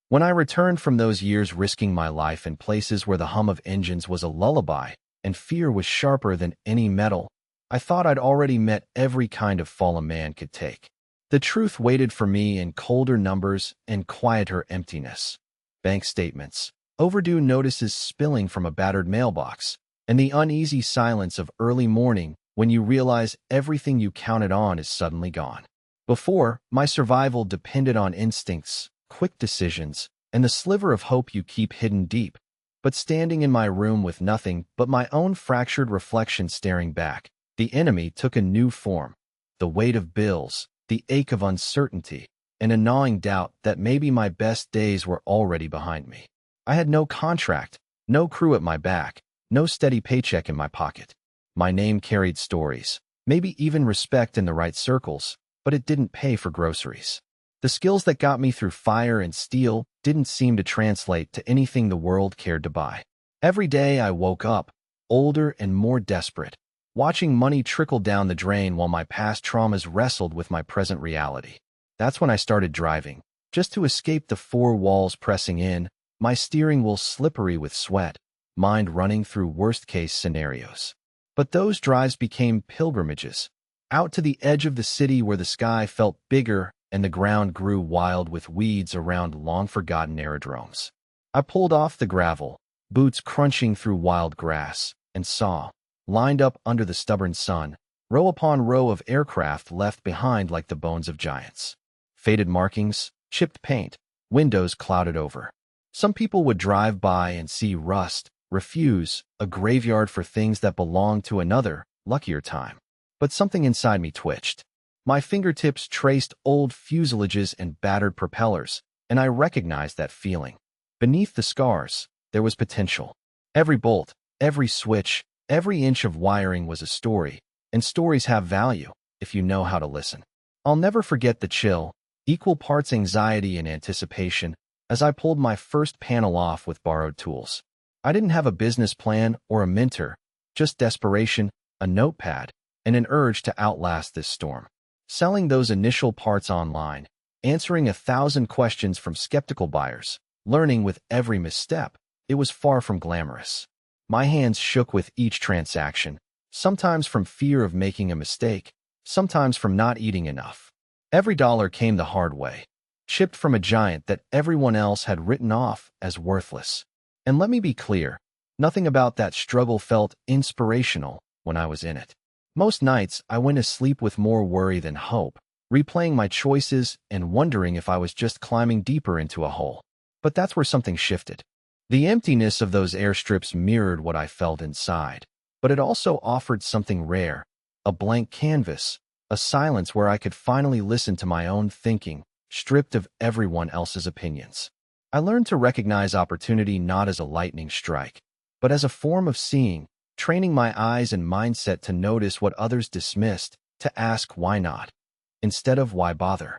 When I returned from those years risking my life in places where the hum of engines was a lullaby and fear was sharper than any metal, I thought I'd already met every kind of fall a man could take. The truth waited for me in colder numbers and quieter emptiness. Bank statements, overdue notices spilling from a battered mailbox, and the uneasy silence of early morning when you realize everything you counted on is suddenly gone. Before, my survival depended on instincts, quick decisions, and the sliver of hope you keep hidden deep. But standing in my room with nothing but my own fractured reflection staring back, the enemy took a new form. The weight of bills, the ache of uncertainty, and a gnawing doubt that maybe my best days were already behind me. I had no contract, no crew at my back, no steady paycheck in my pocket. My name carried stories, maybe even respect in the right circles, but it didn't pay for groceries. The skills that got me through fire and steel didn't seem to translate to anything the world cared to buy. Every day I woke up, older and more desperate, watching money trickle down the drain while my past traumas wrestled with my present reality. That's when I started driving, just to escape the four walls pressing in, my steering wheel slippery with sweat, mind running through worst-case scenarios. But those drives became pilgrimages, out to the edge of the city where the sky felt bigger and the ground grew wild with weeds around long-forgotten aerodromes. I pulled off the gravel, boots crunching through wild grass, and saw, lined up under the stubborn sun, row upon row of aircraft left behind like the bones of giants. Faded markings, chipped paint, windows clouded over. Some people would drive by and see rust, refuse, a graveyard for things that belonged to another, luckier time. But something inside me twitched. My fingertips traced old fuselages and battered propellers, and I recognized that feeling. Beneath the scars, there was potential. Every bolt, every switch, every inch of wiring was a story, and stories have value if you know how to listen. I'll never forget the chill, equal parts anxiety and anticipation, as I pulled my first panel off with borrowed tools. I didn't have a business plan or a mentor, just desperation, a notepad, and an urge to outlast this storm. Selling those initial parts online, answering 1,000 questions from skeptical buyers, learning with every misstep, it was far from glamorous. My hands shook with each transaction, sometimes from fear of making a mistake, sometimes from not eating enough. Every dollar came the hard way, chipped from a giant that everyone else had written off as worthless. And let me be clear, nothing about that struggle felt inspirational when I was in it. Most nights, I went to sleep with more worry than hope, replaying my choices and wondering if I was just climbing deeper into a hole. But that's where something shifted. The emptiness of those airstrips mirrored what I felt inside, but it also offered something rare, a blank canvas, a silence where I could finally listen to my own thinking, stripped of everyone else's opinions. I learned to recognize opportunity not as a lightning strike, but as a form of seeing, training my eyes and mindset to notice what others dismissed, to ask why not, instead of why bother.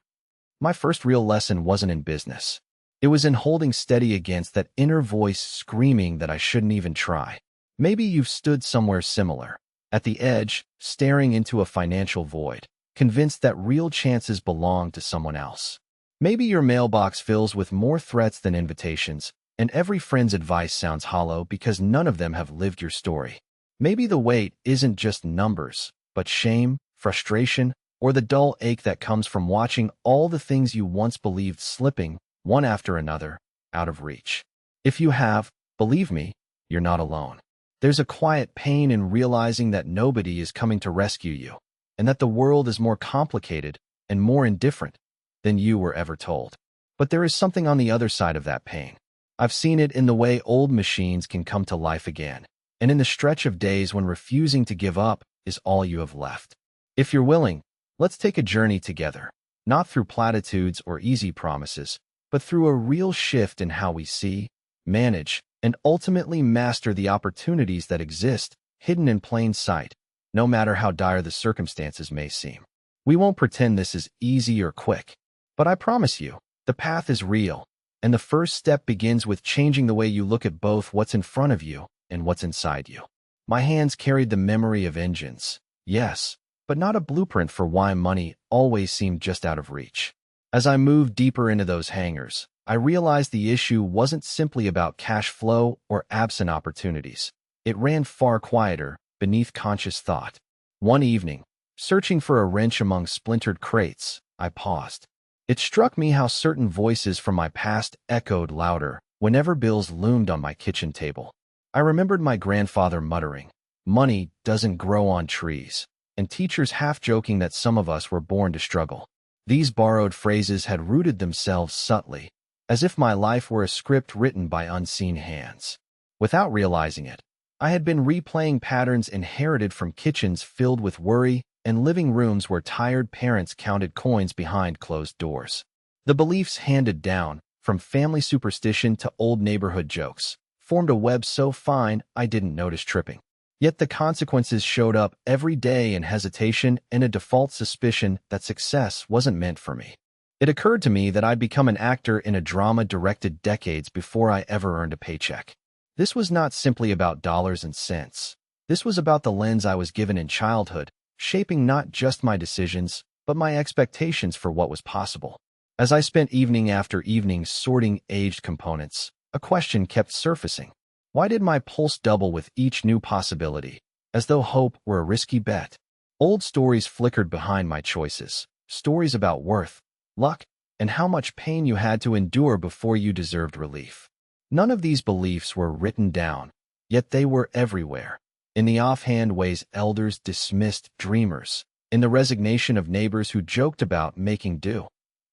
My first real lesson wasn't in business. It was in holding steady against that inner voice screaming that I shouldn't even try. Maybe you've stood somewhere similar, at the edge, staring into a financial void, convinced that real chances belong to someone else. Maybe your mailbox fills with more threats than invitations, and every friend's advice sounds hollow because none of them have lived your story. Maybe the weight isn't just numbers, but shame, frustration, or the dull ache that comes from watching all the things you once believed slipping, one after another, out of reach. If you have, believe me, you're not alone. There's a quiet pain in realizing that nobody is coming to rescue you, and that the world is more complicated and more indifferent than you were ever told. But there is something on the other side of that pain. I've seen it in the way old machines can come to life again, and in the stretch of days when refusing to give up is all you have left. If you're willing, let's take a journey together, not through platitudes or easy promises, but through a real shift in how we see, manage, and ultimately master the opportunities that exist, hidden in plain sight, no matter how dire the circumstances may seem. We won't pretend this is easy or quick, but I promise you, the path is real, and the first step begins with changing the way you look at both what's in front of you and what's inside you. My hands carried the memory of engines, yes, but not a blueprint for why money always seemed just out of reach. As I moved deeper into those hangars, I realized the issue wasn't simply about cash flow or absent opportunities. It ran far quieter, beneath conscious thought. One evening, searching for a wrench among splintered crates, I paused. It struck me how certain voices from my past echoed louder whenever bills loomed on my kitchen table. I remembered my grandfather muttering, "Money doesn't grow on trees," and teachers half joking that some of us were born to struggle. These borrowed phrases had rooted themselves subtly, as if my life were a script written by unseen hands. Without realizing it, I had been replaying patterns inherited from kitchens filled with worry and living rooms where tired parents counted coins behind closed doors. The beliefs handed down, from family superstition to old neighborhood jokes, formed a web so fine I didn't notice tripping. Yet the consequences showed up every day in hesitation and a default suspicion that success wasn't meant for me. It occurred to me that I'd become an actor in a drama directed decades before I ever earned a paycheck. This was not simply about dollars and cents. This was about the lens I was given in childhood, shaping not just my decisions, but my expectations for what was possible. As I spent evening after evening sorting aged components, a question kept surfacing. Why did my pulse double with each new possibility, as though hope were a risky bet? Old stories flickered behind my choices, stories about worth, luck, and how much pain you had to endure before you deserved relief. None of these beliefs were written down, yet they were everywhere. In the offhand ways elders dismissed dreamers, in the resignation of neighbors who joked about making do,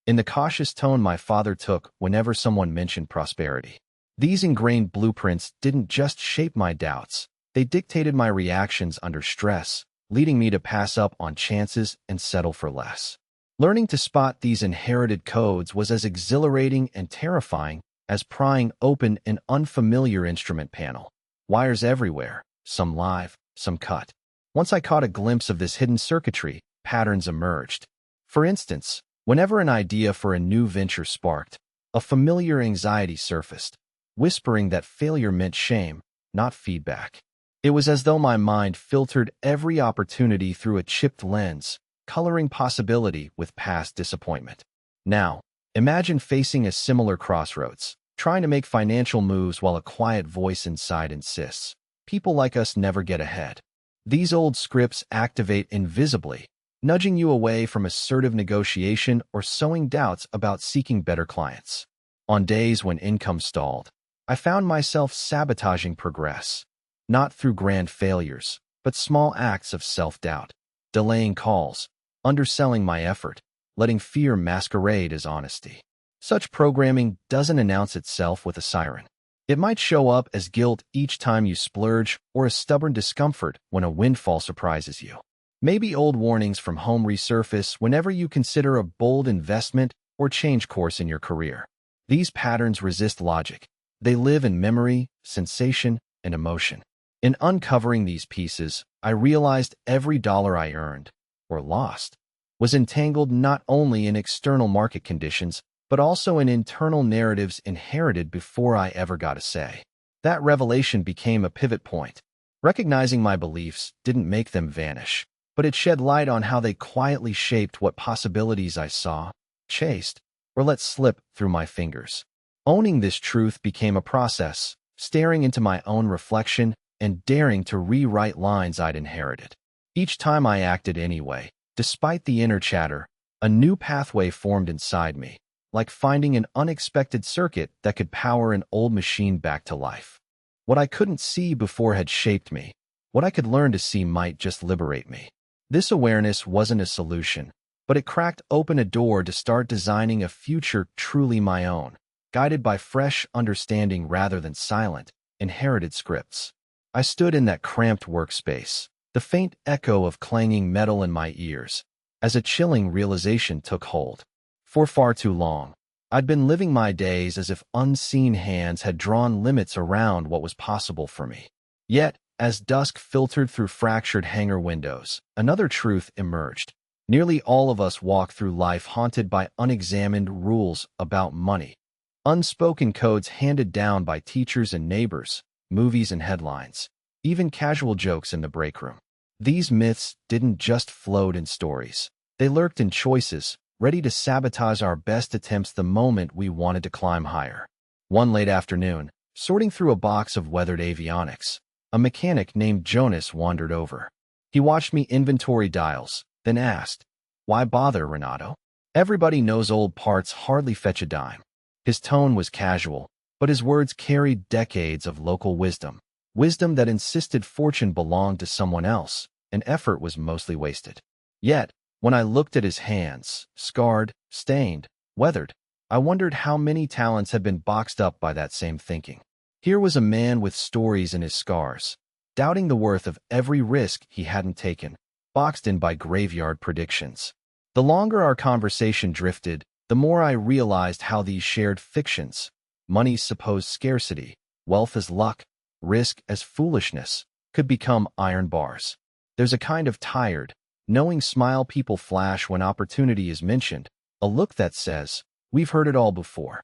in the cautious tone my father took whenever someone mentioned prosperity. These ingrained blueprints didn't just shape my doubts, they dictated my reactions under stress, leading me to pass up on chances and settle for less. Learning to spot these inherited codes was as exhilarating and terrifying as prying open an unfamiliar instrument panel. Wires everywhere, some live, some cut. Once I caught a glimpse of this hidden circuitry, patterns emerged. For instance, whenever an idea for a new venture sparked, a familiar anxiety surfaced, whispering that failure meant shame, not feedback. It was as though my mind filtered every opportunity through a chipped lens, coloring possibility with past disappointment. Now, imagine facing a similar crossroads, trying to make financial moves while a quiet voice inside insists, "People like us never get ahead." These old scripts activate invisibly, nudging you away from assertive negotiation or sowing doubts about seeking better clients. On days when income stalled, I found myself sabotaging progress, not through grand failures, but small acts of self-doubt, delaying calls, underselling my effort, letting fear masquerade as honesty. Such programming doesn't announce itself with a siren. It might show up as guilt each time you splurge or a stubborn discomfort when a windfall surprises you. Maybe old warnings from home resurface whenever you consider a bold investment or change course in your career. These patterns resist logic. They live in memory, sensation, and emotion. In uncovering these pieces, I realized every dollar I earned, or lost, was entangled not only in external market conditions, but also in internal narratives inherited before I ever got a say. That revelation became a pivot point. Recognizing my beliefs didn't make them vanish, but it shed light on how they quietly shaped what possibilities I saw, chased, or let slip through my fingers. Owning this truth became a process, staring into my own reflection and daring to rewrite lines I'd inherited. Each time I acted anyway, despite the inner chatter, a new pathway formed inside me, like finding an unexpected circuit that could power an old machine back to life. What I couldn't see before had shaped me. What I could learn to see might just liberate me. This awareness wasn't a solution, but it cracked open a door to start designing a future truly my own, guided by fresh understanding rather than silent, inherited scripts. I stood in that cramped workspace, the faint echo of clanging metal in my ears, as a chilling realization took hold. For far too long, I'd been living my days as if unseen hands had drawn limits around what was possible for me. Yet, as dusk filtered through fractured hangar windows, another truth emerged. Nearly all of us walk through life haunted by unexamined rules about money, unspoken codes handed down by teachers and neighbors, movies and headlines, even casual jokes in the break room. These myths didn't just float in stories. They lurked in choices, ready to sabotage our best attempts the moment we wanted to climb higher. One late afternoon, sorting through a box of weathered avionics, a mechanic named Jonas wandered over. He watched me inventory dials, then asked, "Why bother, Renato? Everybody knows old parts hardly fetch a dime." His tone was casual, but his words carried decades of local wisdom, wisdom that insisted fortune belonged to someone else, and effort was mostly wasted. Yet, when I looked at his hands, scarred, stained, weathered, I wondered how many talents had been boxed up by that same thinking. Here was a man with stories in his scars, doubting the worth of every risk he hadn't taken, boxed in by graveyard predictions. The longer our conversation drifted, the more I realized how these shared fictions, money's supposed scarcity, wealth as luck, risk as foolishness, could become iron bars. There's a kind of tired, knowing smile people flash when opportunity is mentioned, a look that says, "We've heard it all before."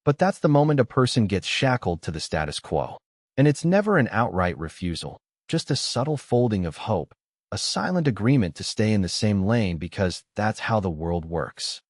But that's the moment a person gets shackled to the status quo. And it's never an outright refusal, just a subtle folding of hope, a silent agreement to stay in the same lane because that's how the world works.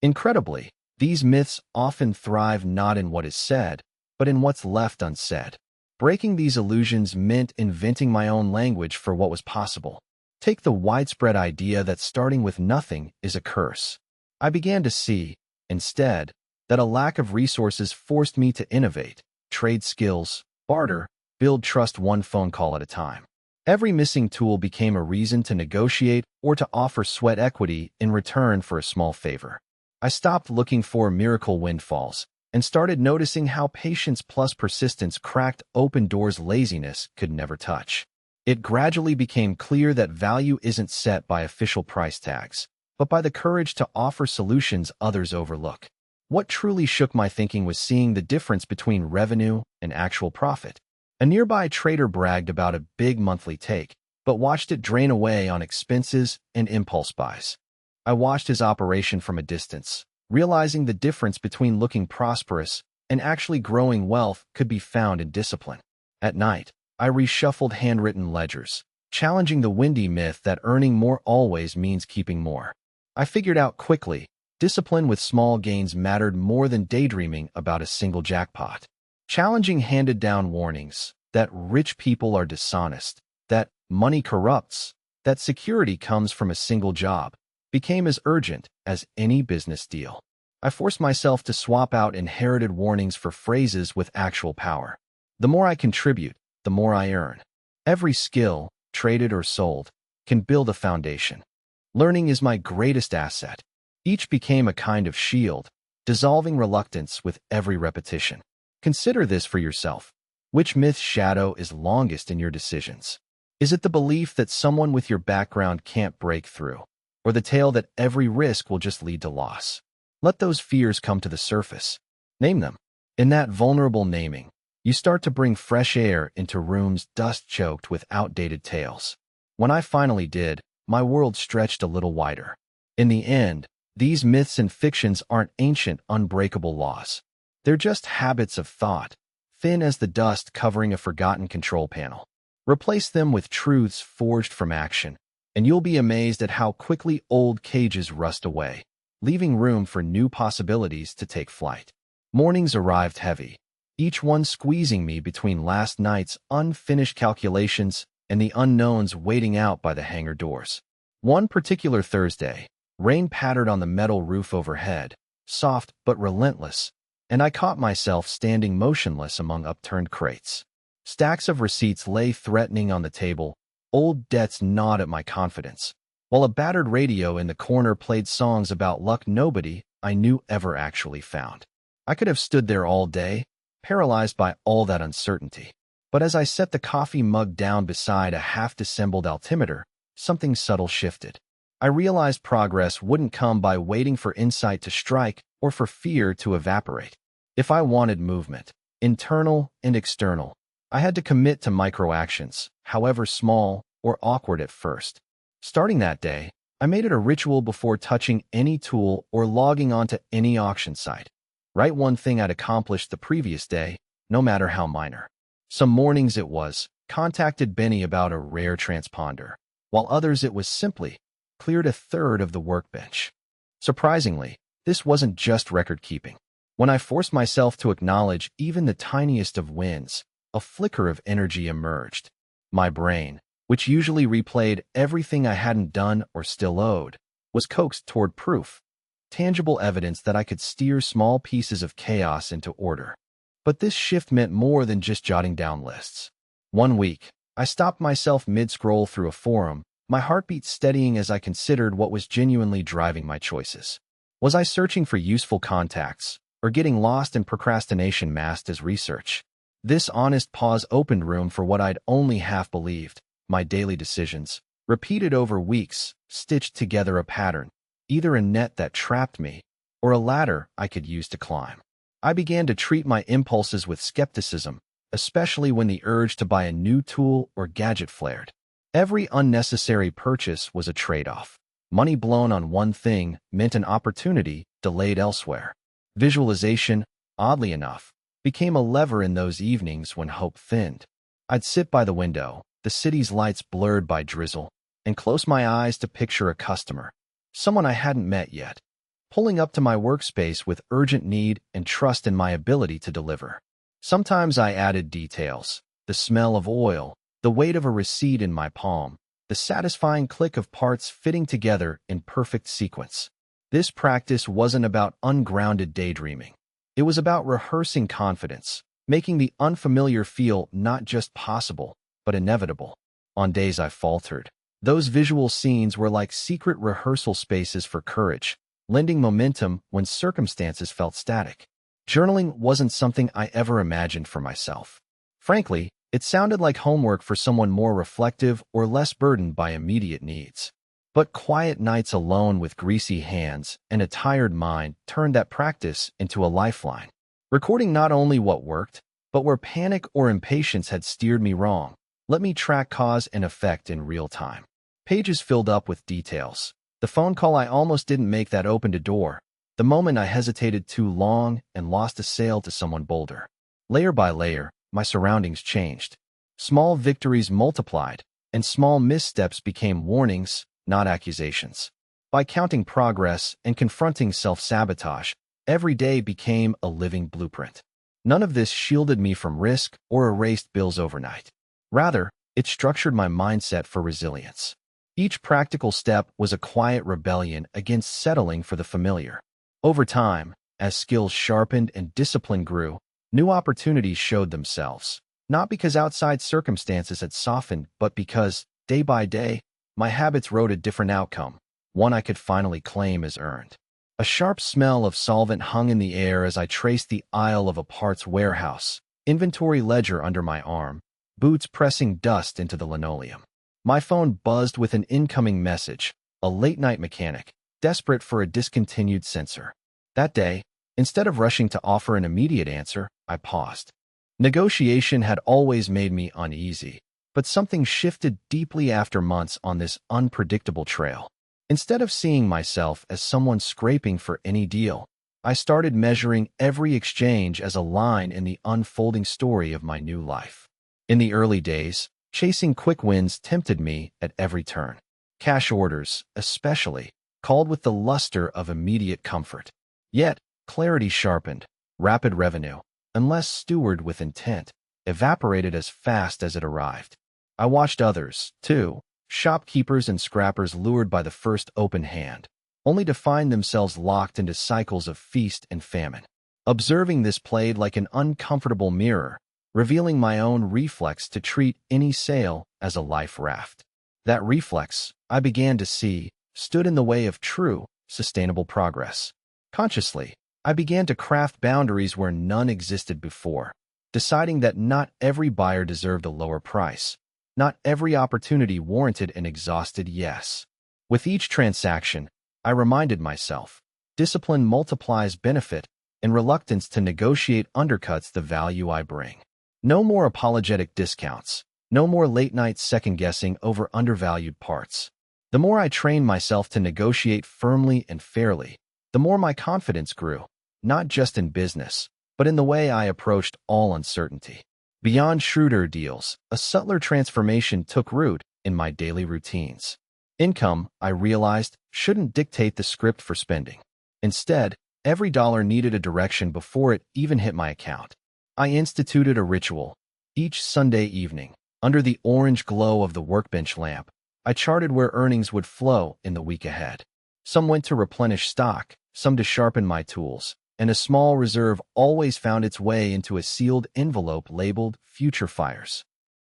Incredibly, these myths often thrive not in what is said, but in what's left unsaid. Breaking these illusions meant inventing my own language for what was possible. Take the widespread idea that starting with nothing is a curse. I began to see, instead, that a lack of resources forced me to innovate, trade skills, barter, build trust one phone call at a time. Every missing tool became a reason to negotiate or to offer sweat equity in return for a small favor. I stopped looking for miracle windfalls and started noticing how patience plus persistence cracked open doors laziness could never touch. It gradually became clear that value isn't set by official price tags, but by the courage to offer solutions others overlook. What truly shook my thinking was seeing the difference between revenue and actual profit. A nearby trader bragged about a big monthly take, but watched it drain away on expenses and impulse buys. I watched his operation from a distance, realizing the difference between looking prosperous and actually growing wealth could be found in discipline. At night, I reshuffled handwritten ledgers, challenging the windy myth that earning more always means keeping more. I figured out quickly, discipline with small gains mattered more than daydreaming about a single jackpot. Challenging handed-down warnings that rich people are dishonest, that money corrupts, that security comes from a single job, became as urgent as any business deal. I forced myself to swap out inherited warnings for phrases with actual power. The more I contribute, the more I earn. Every skill, traded or sold, can build a foundation. Learning is my greatest asset. Each became a kind of shield, dissolving reluctance with every repetition. Consider this for yourself. Which myth's shadow is longest in your decisions? Is it the belief that someone with your background can't break through, or the tale that every risk will just lead to loss? Let those fears come to the surface. Name them. In that vulnerable naming, you start to bring fresh air into rooms dust-choked with outdated tales. When I finally did, my world stretched a little wider. In the end, these myths and fictions aren't ancient, unbreakable laws. They're just habits of thought, thin as the dust covering a forgotten control panel. Replace them with truths forged from action, and you'll be amazed at how quickly old cages rust away, leaving room for new possibilities to take flight. Mornings arrived heavy, each one squeezing me between last night's unfinished calculations and the unknowns waiting out by the hangar doors. One particular Thursday, rain pattered on the metal roof overhead, soft but relentless, and I caught myself standing motionless among upturned crates. Stacks of receipts lay threatening on the table, old debts gnawed at my confidence, while a battered radio in the corner played songs about luck nobody I knew ever actually found. I could have stood there all day, paralyzed by all that uncertainty. But as I set the coffee mug down beside a half-dissembled altimeter, something subtle shifted. I realized progress wouldn't come by waiting for insight to strike or for fear to evaporate. If I wanted movement, internal and external, I had to commit to micro-actions, however small or awkward at first. Starting that day, I made it a ritual before touching any tool or logging onto any auction site. Write one thing I'd accomplished the previous day, no matter how minor. Some mornings it was, contacted Benny about a rare transponder, while others it was simply, cleared a third of the workbench. Surprisingly, this wasn't just record-keeping. When I forced myself to acknowledge even the tiniest of wins, a flicker of energy emerged. My brain, which usually replayed everything I hadn't done or still owed, was coaxed toward proof, tangible evidence that I could steer small pieces of chaos into order. But this shift meant more than just jotting down lists. One week, I stopped myself mid-scroll through a forum, my heartbeat steadying as I considered what was genuinely driving my choices. Was I searching for useful contacts, or getting lost in procrastination masked as research? This honest pause opened room for what I'd only half believed: my daily decisions, repeated over weeks, stitched together a pattern, either a net that trapped me, or a ladder I could use to climb. I began to treat my impulses with skepticism, especially when the urge to buy a new tool or gadget flared. Every unnecessary purchase was a trade-off. Money blown on one thing meant an opportunity delayed elsewhere. Visualization, oddly enough, became a lever in those evenings when hope thinned. I'd sit by the window, the city's lights blurred by drizzle, and close my eyes to picture a customer, someone I hadn't met yet, pulling up to my workspace with urgent need and trust in my ability to deliver. Sometimes I added details: the smell of oil, the weight of a receipt in my palm, the satisfying click of parts fitting together in perfect sequence. This practice wasn't about ungrounded daydreaming. It was about rehearsing confidence, making the unfamiliar feel not just possible, but inevitable. On days I faltered, those visual scenes were like secret rehearsal spaces for courage, lending momentum when circumstances felt static. Journaling wasn't something I ever imagined for myself. Frankly, it sounded like homework for someone more reflective or less burdened by immediate needs. But quiet nights alone with greasy hands and a tired mind turned that practice into a lifeline, recording not only what worked, but where panic or impatience had steered me wrong. Let me track cause and effect in real time. Pages filled up with details. The phone call I almost didn't make that opened a door. The moment I hesitated too long and lost a sale to someone bolder. Layer by layer, my surroundings changed. Small victories multiplied, and small missteps became warnings, not accusations. By counting progress and confronting self-sabotage, every day became a living blueprint. None of this shielded me from risk or erased bills overnight. Rather, it structured my mindset for resilience. Each practical step was a quiet rebellion against settling for the familiar. Over time, as skills sharpened and discipline grew, new opportunities showed themselves, not because outside circumstances had softened, but because, day by day, my habits wrote a different outcome, one I could finally claim as earned. A sharp smell of solvent hung in the air as I traced the aisle of a parts warehouse, inventory ledger under my arm, boots pressing dust into the linoleum. My phone buzzed with an incoming message, a late-night mechanic, desperate for a discontinued sensor. That day, instead of rushing to offer an immediate answer, I paused. Negotiation had always made me uneasy, but something shifted deeply after months on this unpredictable trail. Instead of seeing myself as someone scraping for any deal, I started measuring every exchange as a line in the unfolding story of my new life. In the early days, chasing quick wins tempted me at every turn. Cash orders, especially, called with the luster of immediate comfort. Yet, clarity sharpened. Rapid revenue, unless stewarded with intent, evaporated as fast as it arrived. I watched others, too, shopkeepers and scrappers lured by the first open hand, only to find themselves locked into cycles of feast and famine. Observing this played like an uncomfortable mirror, revealing my own reflex to treat any sale as a life raft. That reflex, I began to see, stood in the way of true, sustainable progress. Consciously, I began to craft boundaries where none existed before, deciding that not every buyer deserved a lower price. Not every opportunity warranted an exhausted yes. With each transaction, I reminded myself, discipline multiplies benefit, and reluctance to negotiate undercuts the value I bring. No more apologetic discounts. No more late-night second-guessing over undervalued parts. The more I trained myself to negotiate firmly and fairly, the more my confidence grew, not just in business, but in the way I approached all uncertainty. Beyond shrewder deals, a subtler transformation took root in my daily routines. Income, I realized, shouldn't dictate the script for spending. Instead, every dollar needed a direction before it even hit my account. I instituted a ritual. Each Sunday evening, under the orange glow of the workbench lamp, I charted where earnings would flow in the week ahead. Some went to replenish stock, some to sharpen my tools, and a small reserve always found its way into a sealed envelope labeled Future Fires.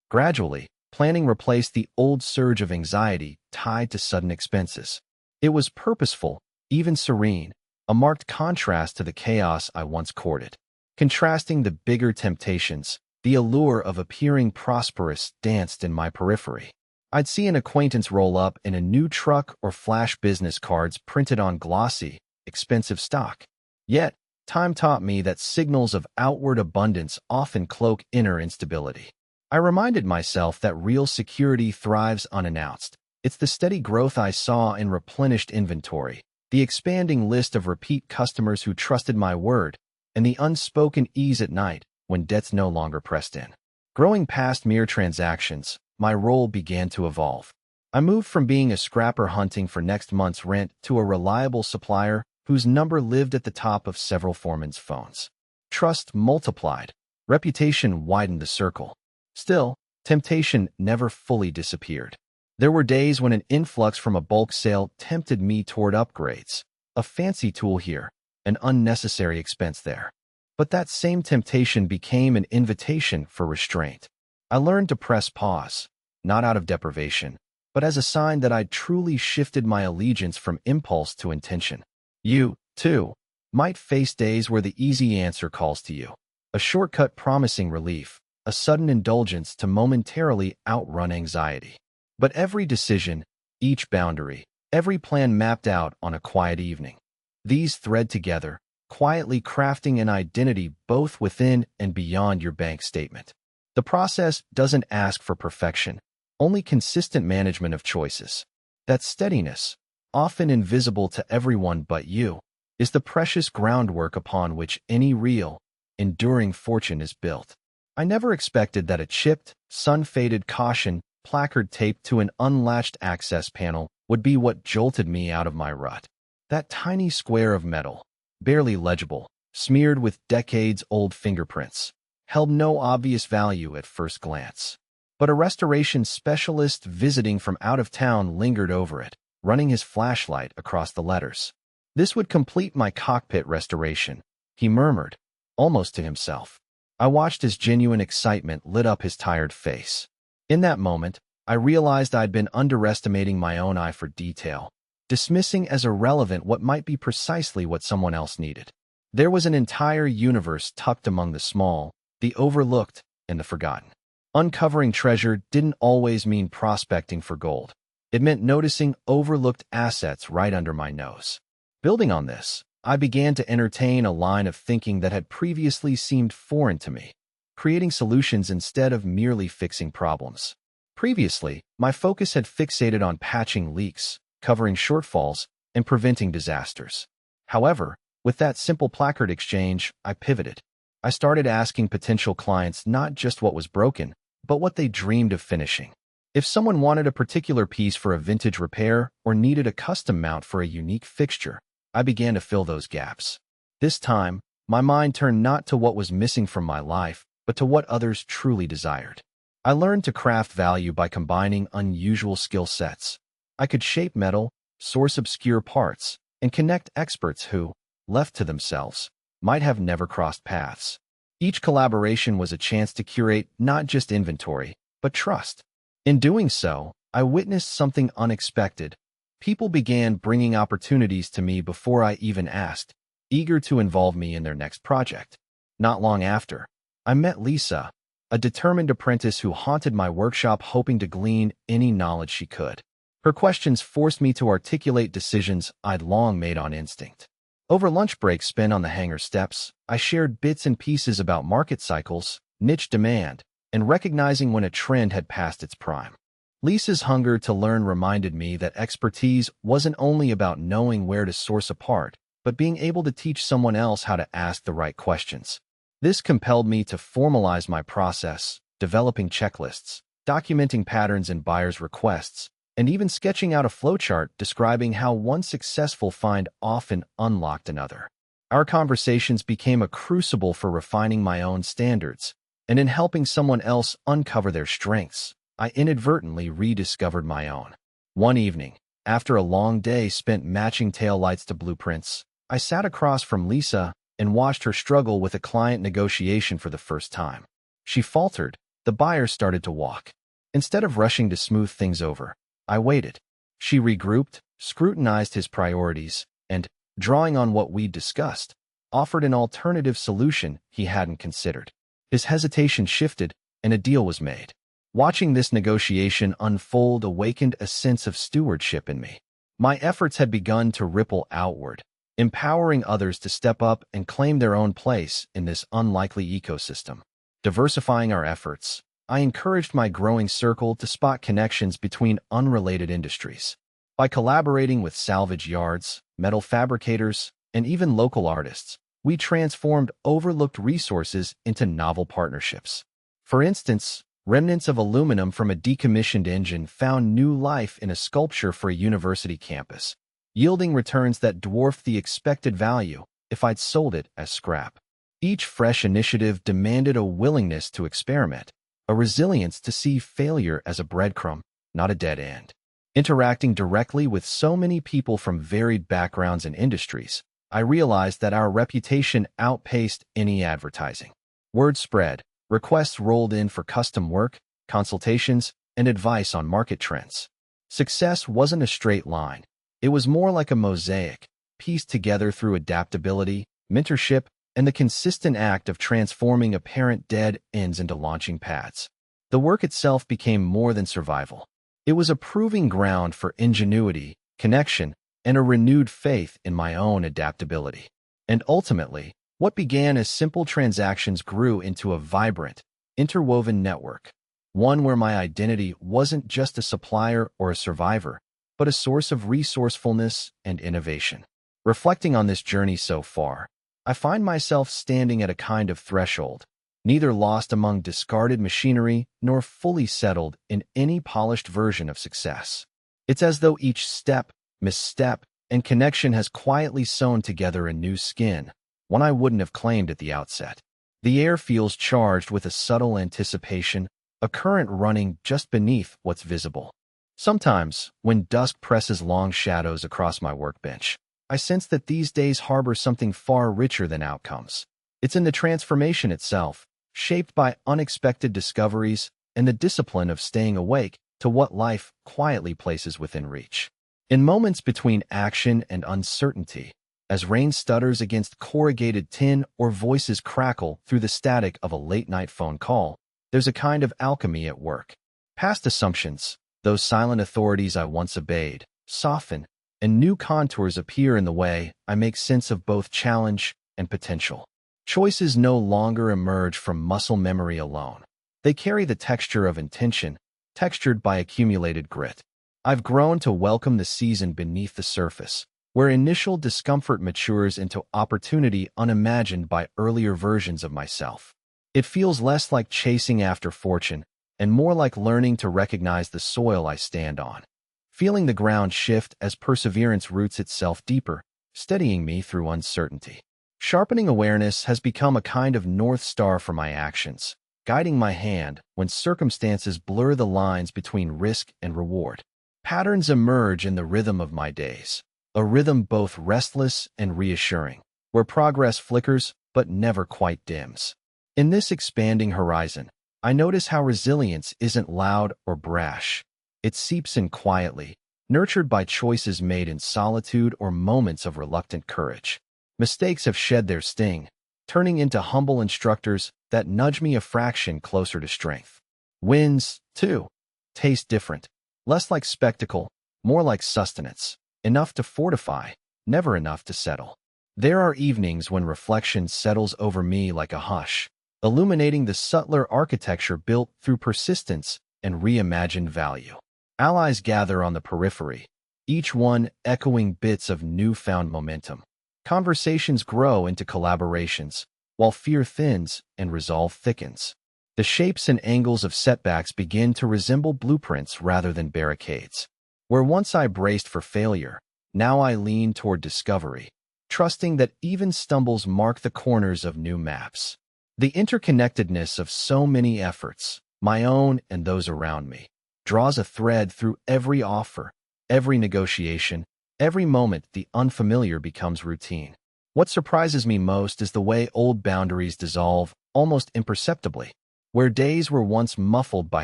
Gradually, planning replaced the old surge of anxiety tied to sudden expenses. It was purposeful, even serene, a marked contrast to the chaos I once courted. Contrasting the bigger temptations, the allure of appearing prosperous danced in my periphery. I'd see an acquaintance roll up in a new truck or flash business cards printed on glossy, expensive stock. Yet, time taught me that signals of outward abundance often cloak inner instability. I reminded myself that real security thrives unannounced. It's the steady growth I saw in replenished inventory, the expanding list of repeat customers who trusted my word, and the unspoken ease at night when debts no longer pressed in. Growing past mere transactions, my role began to evolve. I moved from being a scrapper hunting for next month's rent to a reliable supplier whose number lived at the top of several foremen's phones. Trust multiplied. Reputation widened the circle. Still, temptation never fully disappeared. There were days when an influx from a bulk sale tempted me toward upgrades, a fancy tool here, an unnecessary expense there. But that same temptation became an invitation for restraint. I learned to press pause, not out of deprivation, but as a sign that I'd truly shifted my allegiance from impulse to intention. You, too, might face days where the easy answer calls to you, a shortcut promising relief, a sudden indulgence to momentarily outrun anxiety. But every decision, each boundary, every plan mapped out on a quiet evening. These thread together, quietly crafting an identity both within and beyond your bank statement. The process doesn't ask for perfection, only consistent management of choices. That steadiness, often invisible to everyone but you, is the precious groundwork upon which any real, enduring fortune is built. I never expected that a chipped, sun-faded caution placard taped to an unlatched access panel would be what jolted me out of my rut. That tiny square of metal, barely legible, smeared with decades-old fingerprints, held no obvious value at first glance. But a restoration specialist visiting from out of town lingered over it, running his flashlight across the letters. This would complete my cockpit restoration, he murmured, almost to himself. I watched as genuine excitement lit up his tired face. In that moment, I realized I'd been underestimating my own eye for detail, dismissing as irrelevant what might be precisely what someone else needed. There was an entire universe tucked among the small, the overlooked, and the forgotten. Uncovering treasure didn't always mean prospecting for gold. It meant noticing overlooked assets right under my nose. Building on this, I began to entertain a line of thinking that had previously seemed foreign to me, creating solutions instead of merely fixing problems. Previously, my focus had fixated on patching leaks, covering shortfalls, and preventing disasters. However, with that simple placard exchange, I pivoted. I started asking potential clients not just what was broken, but what they dreamed of finishing. If someone wanted a particular piece for a vintage repair or needed a custom mount for a unique fixture, I began to fill those gaps. This time, my mind turned not to what was missing from my life, but to what others truly desired. I learned to craft value by combining unusual skill sets. I could shape metal, source obscure parts, and connect experts who, left to themselves, might have never crossed paths. Each collaboration was a chance to curate not just inventory, but trust. In doing so, I witnessed something unexpected. People began bringing opportunities to me before I even asked, eager to involve me in their next project. Not long after, I met Lisa, a determined apprentice who haunted my workshop hoping to glean any knowledge she could. Her questions forced me to articulate decisions I'd long made on instinct. Over lunch breaks spent on the hangar steps, I shared bits and pieces about market cycles, niche demand, and recognizing when a trend had passed its prime. Lisa's hunger to learn reminded me that expertise wasn't only about knowing where to source a part, but being able to teach someone else how to ask the right questions. This compelled me to formalize my process, developing checklists, documenting patterns in buyers' requests, and even sketching out a flowchart describing how one successful find often unlocked another. Our conversations became a crucible for refining my own standards, and in helping someone else uncover their strengths, I inadvertently rediscovered my own. One evening, after a long day spent matching taillights to blueprints, I sat across from Lisa and watched her struggle with a client negotiation for the first time. She faltered. The buyer started to walk. Instead of rushing to smooth things over, I waited. She regrouped, scrutinized his priorities, and, drawing on what we'd discussed, offered an alternative solution he hadn't considered. His hesitation shifted, and a deal was made. Watching this negotiation unfold awakened a sense of stewardship in me. My efforts had begun to ripple outward, empowering others to step up and claim their own place in this unlikely ecosystem. Diversifying our efforts, I encouraged my growing circle to spot connections between unrelated industries. By collaborating with salvage yards, metal fabricators, and even local artists, we transformed overlooked resources into novel partnerships. For instance, remnants of aluminum from a decommissioned engine found new life in a sculpture for a university campus, yielding returns that dwarfed the expected value if I'd sold it as scrap. Each fresh initiative demanded a willingness to experiment, a resilience to see failure as a breadcrumb, not a dead end. Interacting directly with so many people from varied backgrounds and industries, I realized that our reputation outpaced any advertising. Word spread, requests rolled in for custom work, consultations, and advice on market trends. Success wasn't a straight line. It was more like a mosaic, pieced together through adaptability, mentorship, and the consistent act of transforming apparent dead ends into launching pads. The work itself became more than survival. It was a proving ground for ingenuity, connection, and a renewed faith in my own adaptability. And ultimately, what began as simple transactions grew into a vibrant, interwoven network, one where my identity wasn't just a supplier or a survivor, but a source of resourcefulness and innovation. Reflecting on this journey so far, I find myself standing at a kind of threshold, neither lost among discarded machinery nor fully settled in any polished version of success. It's as though each step, misstep, and connection has quietly sewn together a new skin, one I wouldn't have claimed at the outset. The air feels charged with a subtle anticipation, a current running just beneath what's visible. Sometimes, when dusk presses long shadows across my workbench, I sense that these days harbor something far richer than outcomes. It's in the transformation itself, shaped by unexpected discoveries and the discipline of staying awake to what life quietly places within reach. In moments between action and uncertainty, as rain stutters against corrugated tin or voices crackle through the static of a late-night phone call, there's a kind of alchemy at work. Past assumptions, those silent authorities I once obeyed, soften, and new contours appear in the way I make sense of both challenge and potential. Choices no longer emerge from muscle memory alone. They carry the texture of intention, textured by accumulated grit. I've grown to welcome the season beneath the surface, where initial discomfort matures into opportunity unimagined by earlier versions of myself. It feels less like chasing after fortune and more like learning to recognize the soil I stand on. Feeling the ground shift as perseverance roots itself deeper, steadying me through uncertainty. Sharpening awareness has become a kind of North Star for my actions, guiding my hand when circumstances blur the lines between risk and reward. Patterns emerge in the rhythm of my days, a rhythm both restless and reassuring, where progress flickers but never quite dims. In this expanding horizon, I notice how resilience isn't loud or brash. It seeps in quietly, nurtured by choices made in solitude or moments of reluctant courage. Mistakes have shed their sting, turning into humble instructors that nudge me a fraction closer to strength. Wins, too, taste different, less like spectacle, more like sustenance, enough to fortify, never enough to settle. There are evenings when reflection settles over me like a hush, illuminating the subtler architecture built through persistence and reimagined value. Allies gather on the periphery, each one echoing bits of newfound momentum. Conversations grow into collaborations, while fear thins and resolve thickens. The shapes and angles of setbacks begin to resemble blueprints rather than barricades. Where once I braced for failure, now I lean toward discovery, trusting that even stumbles mark the corners of new maps. The interconnectedness of so many efforts, my own and those around me, draws a thread through every offer, every negotiation, every moment the unfamiliar becomes routine. What surprises me most is the way old boundaries dissolve almost imperceptibly. Where days were once muffled by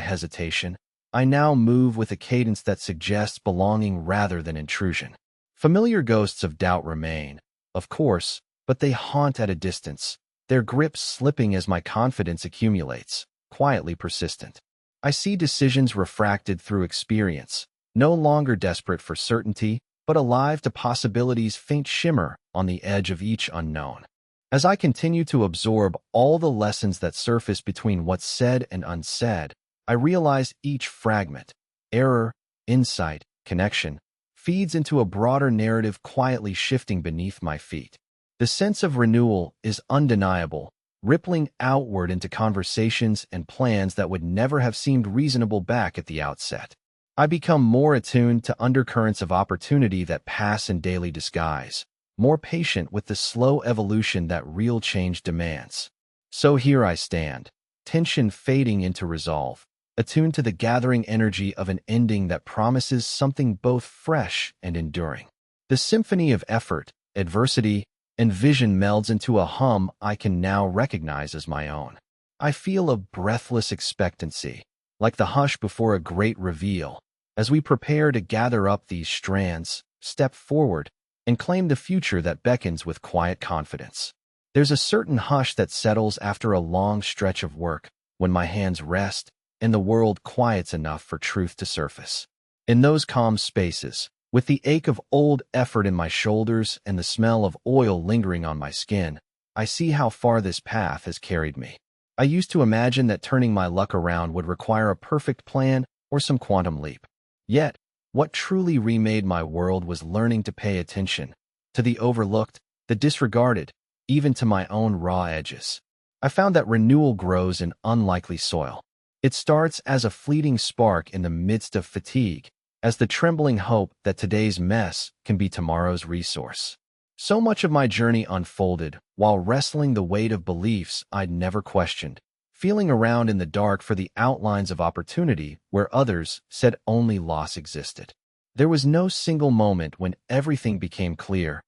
hesitation, I now move with a cadence that suggests belonging rather than intrusion. Familiar ghosts of doubt remain, of course, but they haunt at a distance, their grip slipping as my confidence accumulates, quietly persistent. I see decisions refracted through experience, no longer desperate for certainty, but alive to possibilities' faint shimmer on the edge of each unknown. As I continue to absorb all the lessons that surface between what's said and unsaid, I realize each fragment, error, insight, connection, feeds into a broader narrative quietly shifting beneath my feet. The sense of renewal is undeniable, rippling outward into conversations and plans that would never have seemed reasonable back at the outset. I become more attuned to undercurrents of opportunity that pass in daily disguise, more patient with the slow evolution that real change demands. So here I stand, tension fading into resolve, attuned to the gathering energy of an ending that promises something both fresh and enduring. The symphony of effort, adversity, and vision melds into a hum I can now recognize as my own. I feel a breathless expectancy, like the hush before a great reveal, as we prepare to gather up these strands, step forward, and claim the future that beckons with quiet confidence. There's a certain hush that settles after a long stretch of work, when my hands rest and the world quiets enough for truth to surface. In those calm spaces, with the ache of old effort in my shoulders and the smell of oil lingering on my skin, I see how far this path has carried me. I used to imagine that turning my luck around would require a perfect plan or some quantum leap. Yet, what truly remade my world was learning to pay attention to the overlooked, the disregarded, even to my own raw edges. I found that renewal grows in unlikely soil. It starts as a fleeting spark in the midst of fatigue, as the trembling hope that today's mess can be tomorrow's resource. So much of my journey unfolded while wrestling the weight of beliefs I'd never questioned, feeling around in the dark for the outlines of opportunity where others said only loss existed. There was no single moment when everything became clear,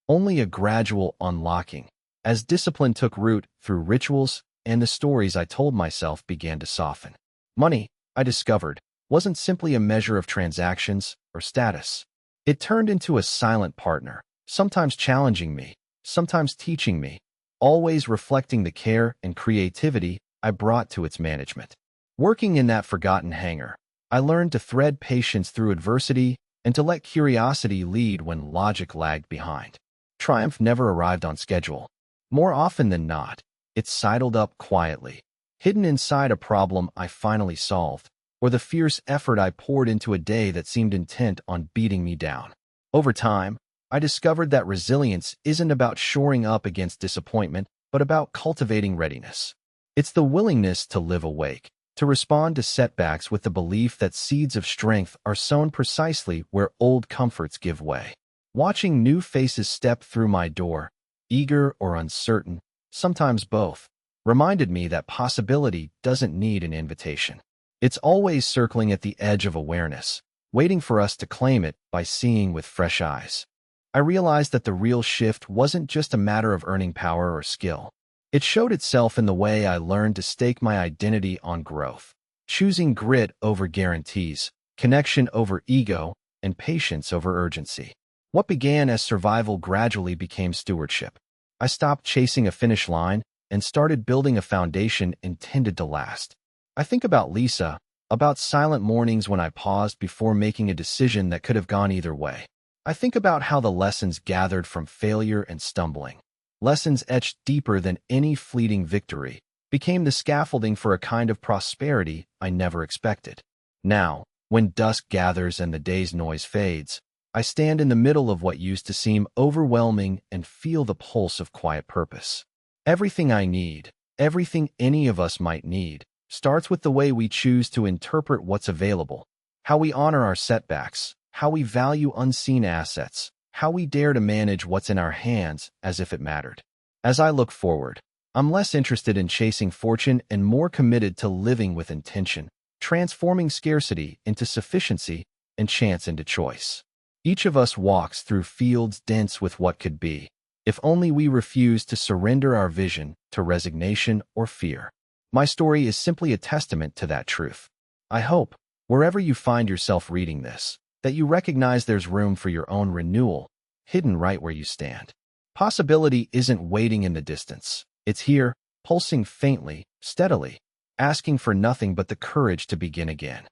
only a gradual unlocking, as discipline took root through rituals and the stories I told myself began to soften. Money, I discovered, wasn't simply a measure of transactions or status. It turned into a silent partner, sometimes challenging me, sometimes teaching me, always reflecting the care and creativity I brought to its management. Working in that forgotten hangar, I learned to thread patience through adversity and to let curiosity lead when logic lagged behind. Triumph never arrived on schedule. More often than not, it sidled up quietly, hidden inside a problem I finally solved, or the fierce effort I poured into a day that seemed intent on beating me down. Over time, I discovered that resilience isn't about shoring up against disappointment, but about cultivating readiness. It's the willingness to live awake, to respond to setbacks with the belief that seeds of strength are sown precisely where old comforts give way. Watching new faces step through my door, eager or uncertain, sometimes both, reminded me that possibility doesn't need an invitation. It's always circling at the edge of awareness, waiting for us to claim it by seeing with fresh eyes. I realized that the real shift wasn't just a matter of earning power or skill. It showed itself in the way I learned to stake my identity on growth, choosing grit over guarantees, connection over ego, and patience over urgency. What began as survival gradually became stewardship. I stopped chasing a finish line and started building a foundation intended to last. I think about Lisa, about silent mornings when I paused before making a decision that could have gone either way. I think about how the lessons gathered from failure and stumbling, lessons etched deeper than any fleeting victory, became the scaffolding for a kind of prosperity I never expected. Now, when dusk gathers and the day's noise fades, I stand in the middle of what used to seem overwhelming and feel the pulse of quiet purpose. Everything I need, everything any of us might need, starts with the way we choose to interpret what's available, how we honor our setbacks, how we value unseen assets, how we dare to manage what's in our hands as if it mattered. As I look forward, I'm less interested in chasing fortune and more committed to living with intention, transforming scarcity into sufficiency and chance into choice. Each of us walks through fields dense with what could be, if only we refuse to surrender our vision to resignation or fear. My story is simply a testament to that truth. I hope, wherever you find yourself reading this, that you recognize there's room for your own renewal, hidden right where you stand. Possibility isn't waiting in the distance. It's here, pulsing faintly, steadily, asking for nothing but the courage to begin again.